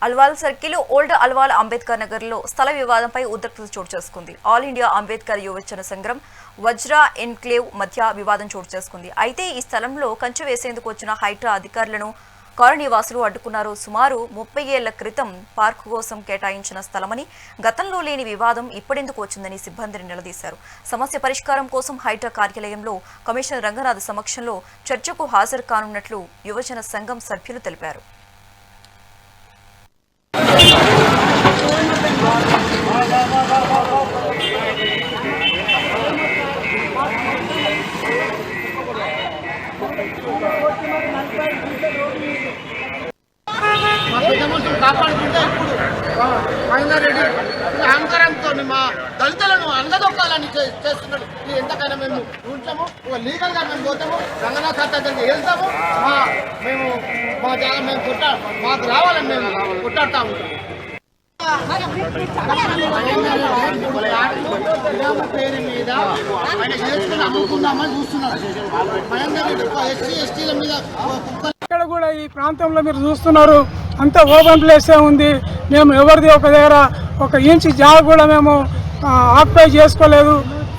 Alwal circle old Alwal Ambedkar Nagar లో స్థల వివాదంపై ఉద్రిక్తత చోటు చేసుకుంది. ఆల్ ఇండియా అంబేద్కర్ యువజన సంఘం వజ్రా ఎన్క్లేవ్ మధ్య వివాదం చోటు చేసుకుంది. అయితే ఈ స్థలంలో కంచె వేసేందుకు వచ్చిన హైడ్రా అధికారులను కాలనీవాసులు అడ్డుకున్నారు. సుమారు 30 ఏళ్ల క్రితం పార్కు కోసం కేటాయించిన స్థలమని, గతంలో లేని వివాదం ఇప్పుడెందుకు వచ్చిందని సిబ్బందిని నిలదీశారు. సమస్య పరిష్కారం కోసం హైడ్రా కార్యాలయంలో కమిషనర్ రంగనాథ్ సమక్షంలో చర్చకు హాజరు కానున్నట్లు యువజన సంఘం సభ్యులు తెలిపారు. కాపాడుకుంటే ఇప్పుడు రంగారెడ్డి అహంకారంతో మా దళితులను అంగదొక్కాలని చేస్తున్నాడు. ఎంతకైనా మేము ఉంచాము, లీగల్గా మేము పోతాము, రంగనాథ్ సార్ దగ్గరికి వెళ్తాము. మేము మా జాగా మేము మాకు రావాలని మేము కొట్టాడుతూ ఉంటాము. పేరు మీద ఆయన చేసుకుని అమ్ముకుందామని చూస్తున్నాడు. ఎస్సీ ఎస్టీల మీద ఇక్కడ కూడా ఈ ప్రాంతంలో మీరు చూస్తున్నారు, అంతా ఓపెన్ ప్లేసే ఉంది. మేము ఎవరిది ఒక దగ్గర ఒక ఇంచ్ జాగా కూడా మేము ఆక్యుపై చేసుకోలేదు,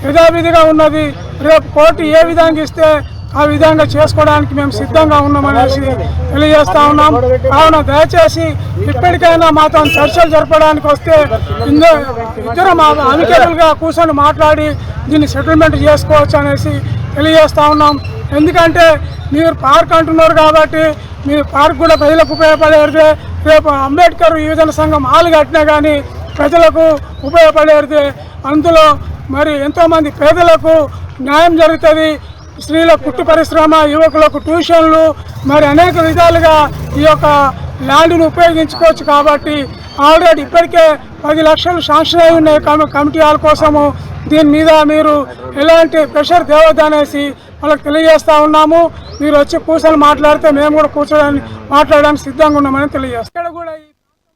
యథావిధిగా ఉన్నది. రేపు కోర్టు ఏ విధంగా ఇస్తే ఆ విధంగా చేసుకోవడానికి మేము సిద్ధంగా ఉన్నామనేసి తెలియజేస్తా ఉన్నాం. కావున దయచేసి ఇప్పటికైనా మాతో చర్చలు జరపడానికి వస్తే ఇద్దరం అమికేబుల్గా కూర్చొని మాట్లాడి దీన్ని సెటిల్మెంట్ చేసుకోవచ్చు అనేసి తెలియజేస్తా ఉన్నాం. ఎందుకంటే మీరు పార్క్ అంటున్నారు కాబట్టి మీ పార్క్ కూడా ప్రజలకు ఉపయోగపడేది. రేపు అంబేద్కర్ యువజన సంఘం హాల్ కట్టినా కానీ ప్రజలకు ఉపయోగపడేది. అందులో మరి ఎంతోమంది పేదలకు న్యాయం జరుగుతుంది. స్త్రీలకు కుట్టు పరిశ్రమ, యువకులకు ట్యూషన్లు, మరి అనేక విధాలుగా ఈ యొక్క ల్యాండ్ను ఉపయోగించుకోవచ్చు. కాబట్టి ఆల్రెడీ ఇప్పటికే 10 లక్షలు శాంక్షన్ అయి ఉన్నాయి కమిటీ హాల్ కోసము. దీని మీద మీరు ఎలాంటి ప్రెషర్ తేవద్దు అనేసి వాళ్ళకి తెలియజేస్తూ ఉన్నాము. మీరు వచ్చి కూర్చొని మాట్లాడితే మేము కూడా కూర్చోడానికి మాట్లాడడానికి సిద్ధంగా ఉన్నామని తెలియజేస్తాం. ఇక్కడ కూడా